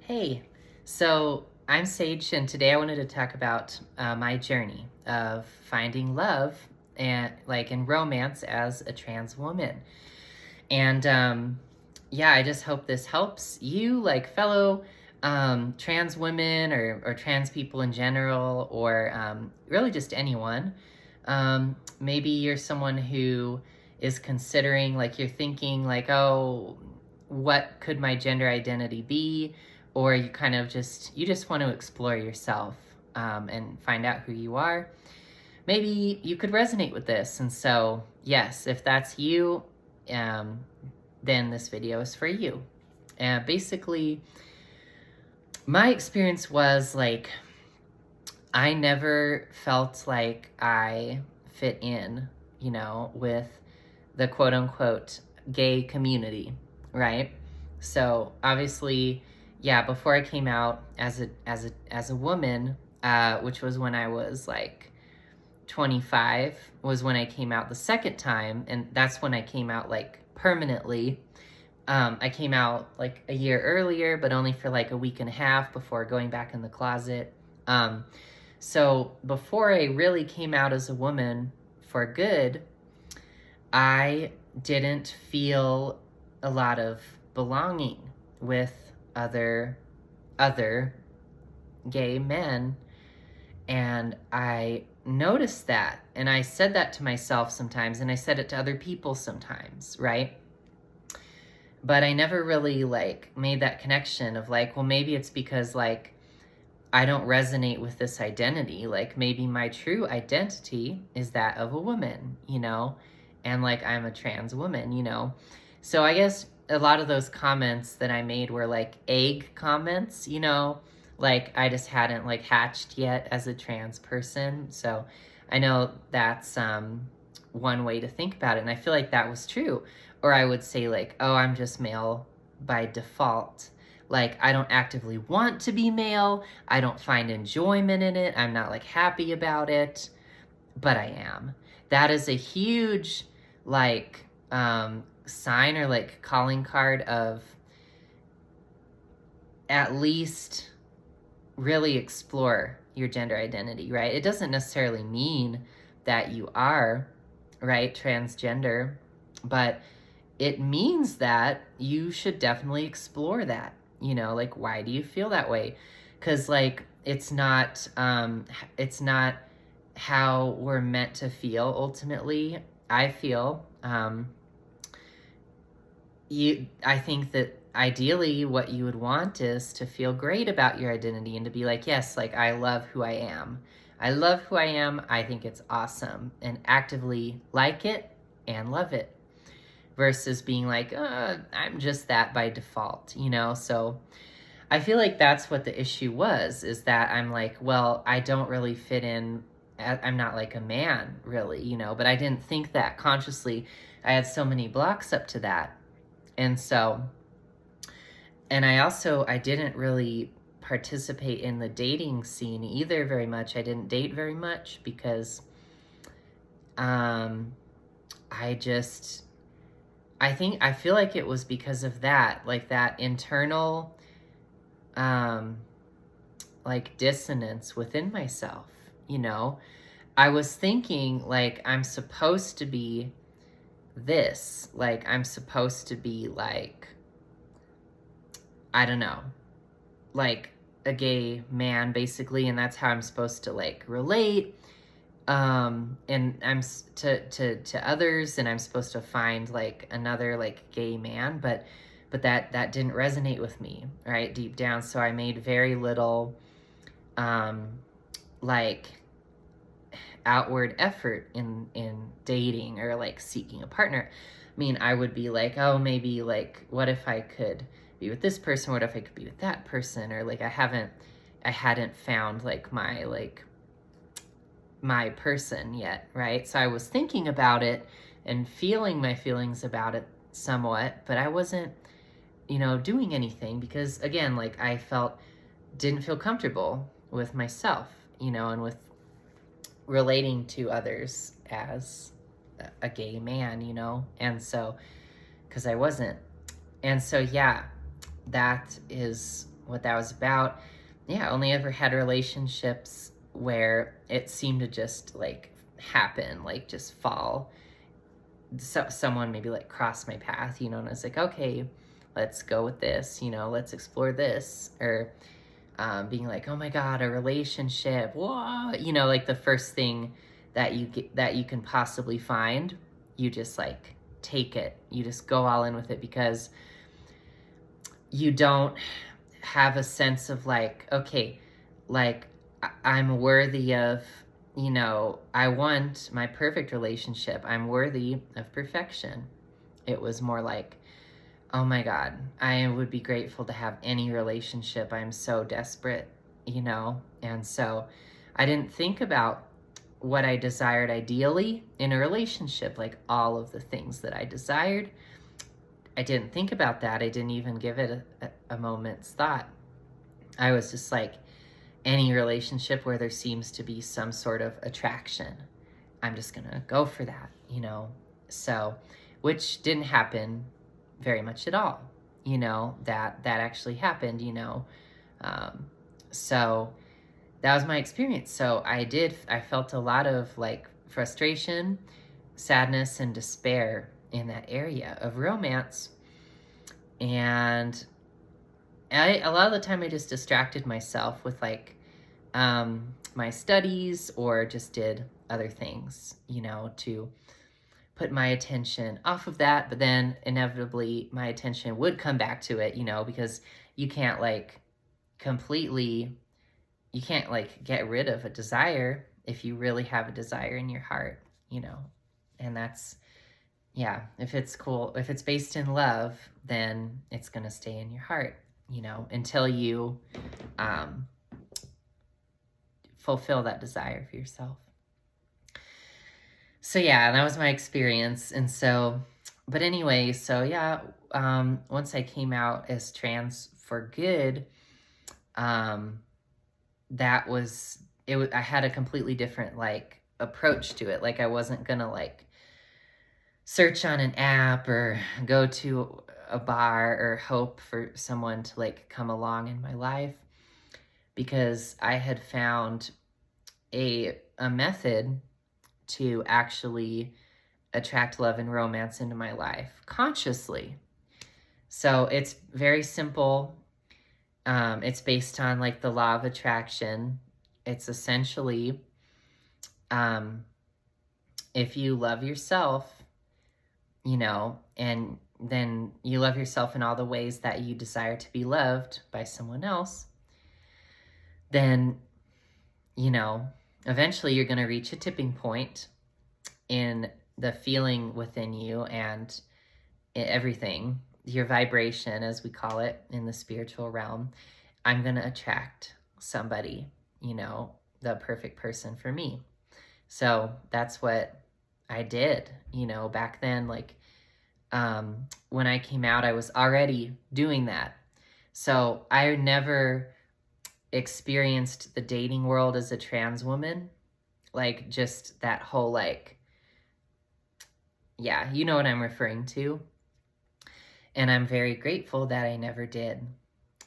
Hey, so I'm Sage, and today I wanted to talk about my journey of finding love and in romance as a trans woman. And yeah, I just hope this helps you, like fellow trans women or trans people in general, or really just anyone. Maybe you're someone who is considering, like, you're thinking, like, oh, what could my gender identity be? Or you just want to explore yourself and find out who you are. Maybe you could resonate with this. And so, yes, if that's you, um, then this video is for you. Basically, my experience was like, I never felt like I fit in, with the quote unquote gay community, right? So obviously, yeah, before I came out as a woman, which was when I was like 25, was when I came out the second time, and that's when I came out like permanently. I came out like a year earlier, but only for like a week and a half before going back in the closet. So before I really came out as a woman for good, I didn't feel a lot of belonging with other gay men, and I noticed that, and I said that to myself sometimes, and I said it to other people sometimes, right? But I never really like made that connection of like, well, maybe it's because like I don't resonate with this identity. Like maybe my true identity is that of a woman, and like I'm a trans woman. So I guess a lot of those comments that I made were like egg comments, like I just hadn't like hatched yet as a trans person. So I know that's one way to think about it. And I feel like that was true. Or I would say like, oh, I'm just male by default. Like, I don't actively want to be male. I don't find enjoyment in it. I'm not like happy about it, but I am. That is a huge like sign or like calling card of at least really explore your gender identity, right? It doesn't necessarily mean that you are, right, transgender, but it means that you should definitely explore that. Like, why do you feel that way? Because like it's not how we're meant to feel ultimately. I feel I think that ideally what you would want is to feel great about your identity and to be like, yes, like I love who I am. I love who I am. I think it's awesome, and actively like it and love it, versus being like, I'm just that by default. So I feel like that's what the issue was, is that I'm like, well, I don't really fit in. I'm not like a man, really, but I didn't think that consciously. I had so many blocks up to that. And so, and I didn't really participate in the dating scene either very much. I didn't date very much because I just, I feel like it was because of that, like that internal like dissonance within myself. I was thinking like I'm supposed to be this, like I'm supposed to be like, I don't know, like a gay man basically, and that's how I'm supposed to like relate, and I'm to others, and I'm supposed to find like another like gay man, but that didn't resonate with me, right, deep down. So I made very little like outward effort in dating or like seeking a partner. I mean, I would be like, oh, maybe like, what if I could be with this person? What if I could be with that person? Or like I hadn't found like my person yet, right? So I was thinking about it and feeling my feelings about it somewhat, but I wasn't, doing anything because, again, like I didn't feel comfortable with myself, and with relating to others as a gay man, and so, because I wasn't. And so, yeah, that is what that was about. Yeah, only ever had relationships where it seemed to just like happen, like just fall. So someone maybe like crossed my path, and I was like, okay, let's go with this, let's explore this. Or being like, oh my God, a relationship, whoa, like the first thing that you can possibly find, you just like take it, you just go all in with it, because you don't have a sense of like, okay, like I'm worthy of, I want my perfect relationship, I'm worthy of perfection. It was more like, oh my God, I would be grateful to have any relationship. I'm so desperate, And so I didn't think about what I desired ideally in a relationship, like all of the things that I desired. I didn't think about that. I didn't even give it a moment's thought. I was just like, any relationship where there seems to be some sort of attraction, I'm just going to go for that, So, which didn't happen very much at all, that actually happened, Um, so that was my experience. So I felt a lot of like frustration, sadness, and despair in that area of romance. And a lot of the time I just distracted myself with like my studies, or just did other things, to put my attention off of that. But then inevitably my attention would come back to it, because you can't like completely, you can't like get rid of a desire if you really have a desire in your heart, and that's, yeah, if it's cool, if it's based in love, then it's going to stay in your heart, until you fulfill that desire for yourself. So yeah, that was my experience. And so, but anyway, so yeah, once I came out as trans for good, that was, I had a completely different like approach to it. Like I wasn't gonna like search on an app or go to a bar or hope for someone to like come along in my life, because I had found a method to actually attract love and romance into my life consciously. So it's very simple. It's based on like the law of attraction. It's essentially, if you love yourself, and then you love yourself in all the ways that you desire to be loved by someone else, then, eventually you're going to reach a tipping point in the feeling within you and everything, your vibration, as we call it in the spiritual realm. I'm going to attract somebody, the perfect person for me. So that's what I did, back then. Like, when I came out, I was already doing that. So I never experienced the dating world as a trans woman, like just that whole like, yeah, you know what I'm referring to. And I'm very grateful that I never did,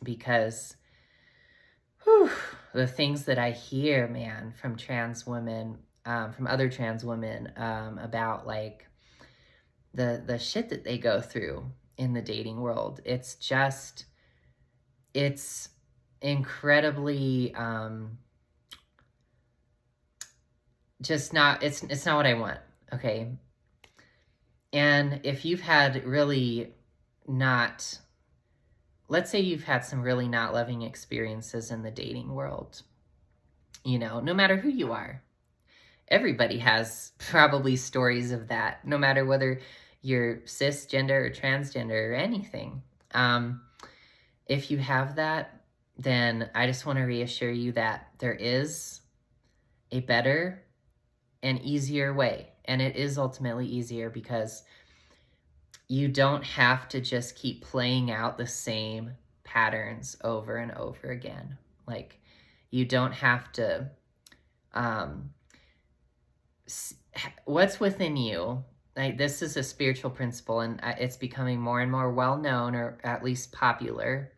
because the things that I hear, man, from trans women, from other trans women, about like the shit that they go through in the dating world, it's incredibly, just not, it's not what I want. Okay. And if you've had really not, let's say you've had some really not loving experiences in the dating world, no matter who you are, everybody has probably stories of that, no matter whether you're cisgender or transgender or anything. If you have that, then I just want to reassure you that there is a better and easier way. And it is ultimately easier, because you don't have to just keep playing out the same patterns over and over again. Like, you don't have to, what's within you, like, this is a spiritual principle, and it's becoming more and more well known, or at least popular.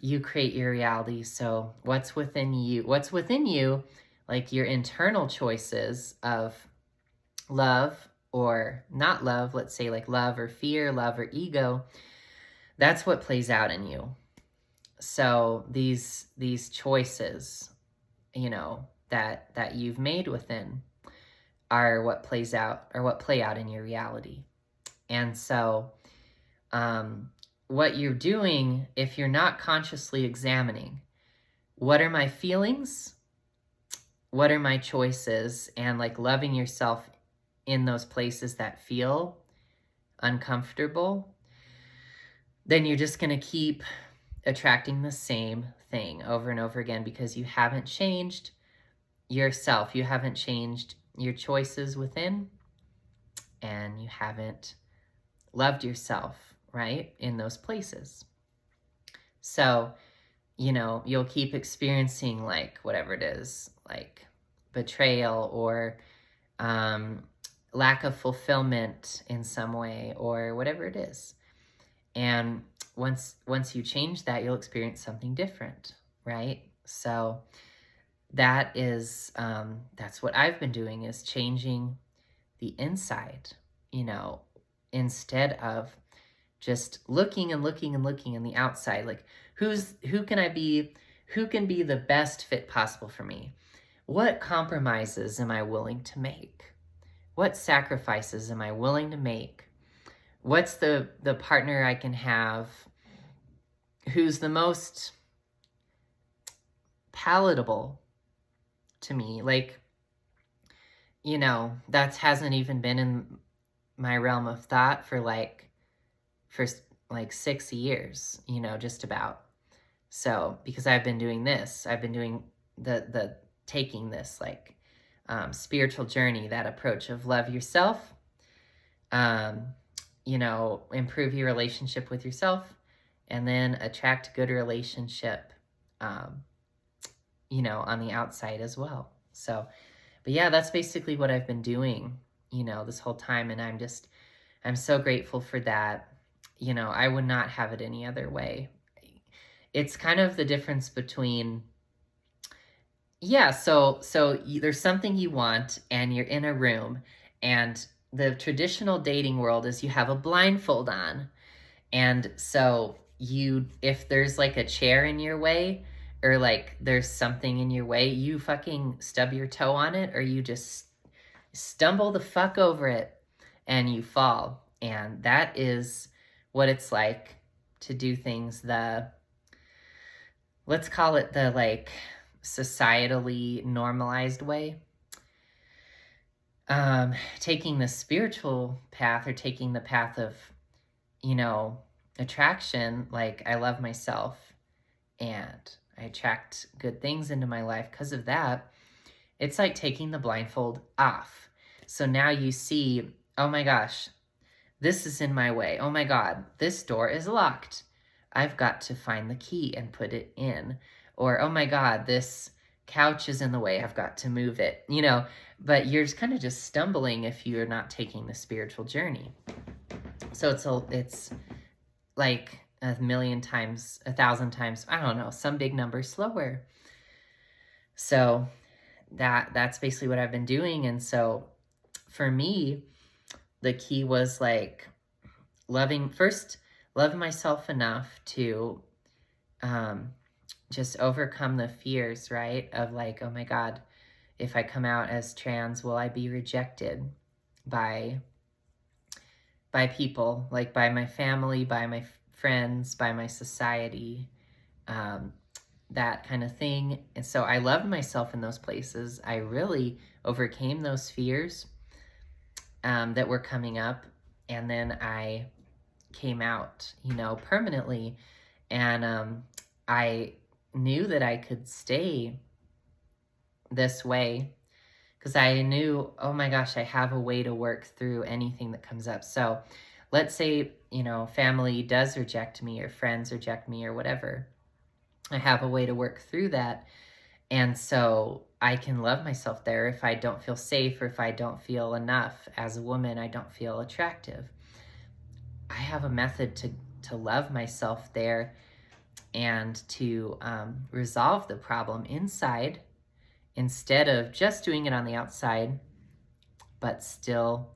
You create your reality. So what's within you, like your internal choices of love or not love, let's say like love or fear, love or ego, that's what plays out in you. So these choices, that you've made within are what plays out, or what play out in your reality. And so what you're doing, if you're not consciously examining, what are my feelings? What are my choices? And like loving yourself in those places that feel uncomfortable, then you're just going to keep attracting the same thing over and over again, because you haven't changed yourself. You haven't changed your choices within, and you haven't loved yourself, right, in those places. So, you'll keep experiencing like whatever it is, like betrayal or lack of fulfillment in some way, or whatever it is. And once you change that, you'll experience something different, right? So that is that's what I've been doing, is changing the inside, instead of just looking and looking and looking on the outside, like who can be the best fit possible for me? What compromises am I willing to make? What sacrifices am I willing to make? What's the partner I can have who's the most palatable to me? Like, that hasn't even been in my realm of thought for 6 years, just about. So, because I've been doing this, I've been doing the taking this spiritual journey, that approach of love yourself, improve your relationship with yourself, and then attract good relationship, on the outside as well. So, but yeah, that's basically what I've been doing, this whole time. And I'm so grateful for that. I would not have it any other way. It's kind of the difference between, so there's something you want and you're in a room, and the traditional dating world is you have a blindfold on. And so if there's like a chair in your way, or like there's something in your way, you fucking stub your toe on it, or you just stumble the fuck over it and you fall. And that is what it's like to do things let's call it the societally normalized way. Taking the spiritual path, or taking the path of, attraction, like I love myself and I attract good things into my life because of that. It's like taking the blindfold off. So now you see, oh my gosh, this is in my way. Oh my God, this door is locked. I've got to find the key and put it in. Or, oh my God, this couch is in the way. I've got to move it, but you're just kind of just stumbling if you're not taking the spiritual journey. So it's like 1,000,000 times, 1,000 times, I don't know, some big number slower. So that's basically what I've been doing. And so for me, the key was like loving myself enough to just overcome the fears, right? Of like, oh my God, if I come out as trans, will I be rejected by people, like by my family, by my friends, by my society, that kind of thing. And so I loved myself in those places. I really overcame those fears that were coming up. And then I came out, permanently. And I knew that I could stay this way because I knew, oh my gosh, I have a way to work through anything that comes up. So let's say, family does reject me, or friends reject me, or whatever. I have a way to work through that. And so I can love myself there. If I don't feel safe, or if I don't feel enough as a woman, I don't feel attractive, I have a method to love myself there and to resolve the problem inside instead of just doing it on the outside, but still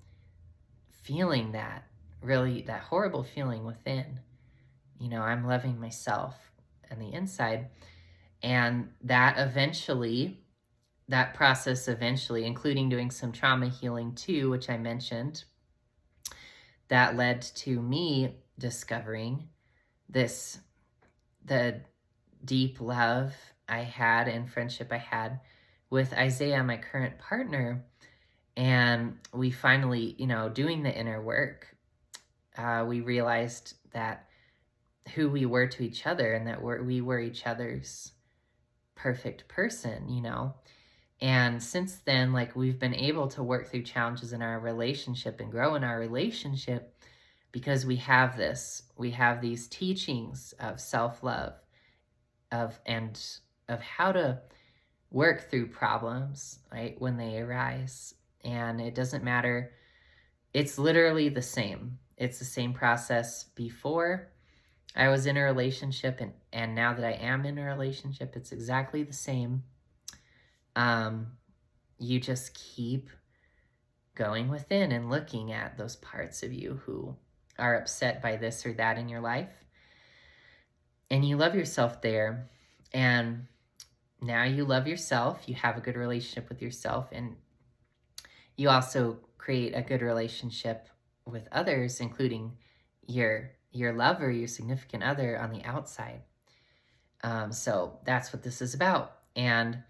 feeling that that horrible feeling within. I'm loving myself on the inside. And that process eventually, including doing some trauma healing too, which I mentioned, that led to me discovering the deep love I had and friendship I had with Isaiah, my current partner. And we finally, doing the inner work, we realized that who we were to each other and that we were each other's perfect person, And since then, like, we've been able to work through challenges in our relationship and grow in our relationship because we have these teachings of self-love, and of how to work through problems, right, when they arise. And it doesn't matter. It's literally the same. It's the same process before I was in a relationship, and now that I am in a relationship, it's exactly the same. You just keep going within and looking at those parts of you who are upset by this or that in your life. And you love yourself there. And now you love yourself. You have a good relationship with yourself. And you also create a good relationship with others, including your lover, your significant other on the outside. So that's what this is about. And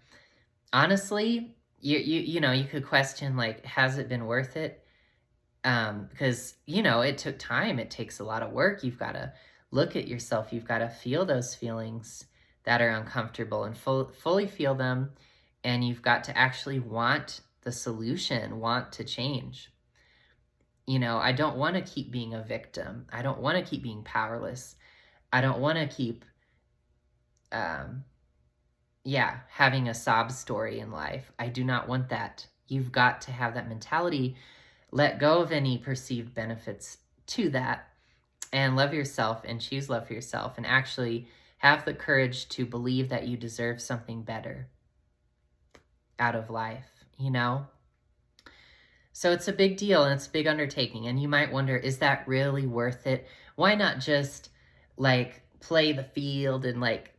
honestly, you could question, like, has it been worth it? Because, it took time. It takes a lot of work. You've got to look at yourself. You've got to feel those feelings that are uncomfortable and fully feel them. And you've got to actually want the solution, want to change. I don't want to keep being a victim. I don't want to keep being powerless. I don't want to keep, having a sob story in life. I do not want that. You've got to have that mentality. Let go of any perceived benefits to that and love yourself and choose love for yourself and actually have the courage to believe that you deserve something better out of life, So it's a big deal and it's a big undertaking. And you might wonder, is that really worth it? Why not just, like, play the field and, like,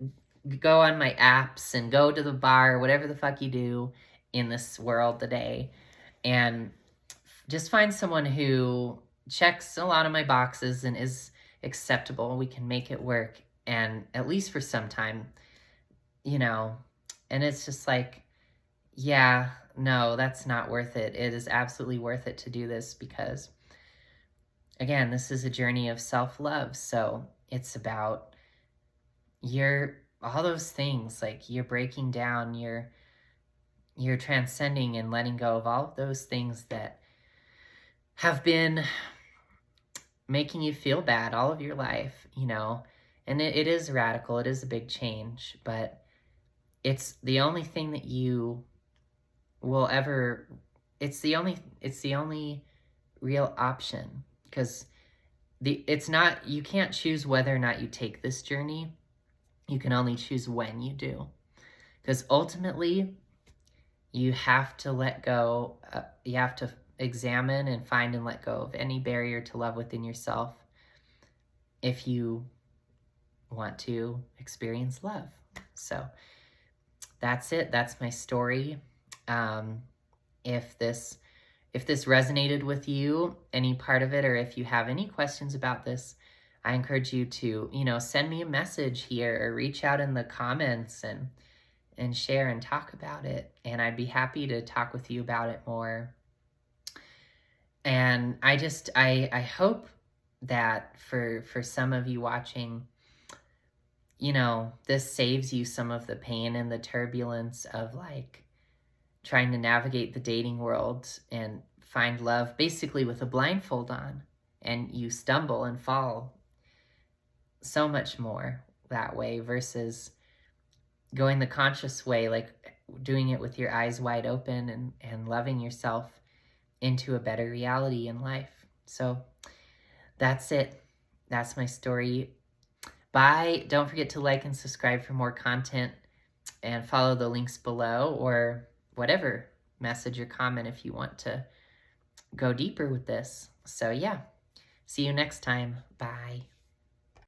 go on my apps and go to the bar, whatever the fuck you do in this world today, and just find someone who checks a lot of my boxes and is acceptable. We can make it work, and at least for some time, and it's just like, yeah, no, that's not worth it. It is absolutely worth it to do this because, again, this is a journey of self-love. So it's about all those things, like, you're breaking down, you're transcending and letting go of all of those things that have been making you feel bad all of your life, and it is radical. It is a big change, but it's the only thing that you will ever, it's the only real option, because you can't choose whether or not you take this journey. You can only choose when you do, because ultimately you have to let go. You have to examine and find and let go of any barrier to love within yourself if you want to experience love. So that's it. That's my story. If this resonated with you, any part of it, or if you have any questions about this, I encourage you to, send me a message here or reach out in the comments and share and talk about it. And I'd be happy to talk with you about it more. And I hope that for some of you watching, this saves you some of the pain and the turbulence of, like, trying to navigate the dating world and find love basically with a blindfold on, and you stumble and fall so much more that way versus going the conscious way, like doing it with your eyes wide open and loving yourself into a better reality in life. So that's it. That's my story. Bye. Don't forget to like and subscribe for more content and follow the links below or whatever, message or comment if you want to go deeper with this. So yeah, see you next time. Bye.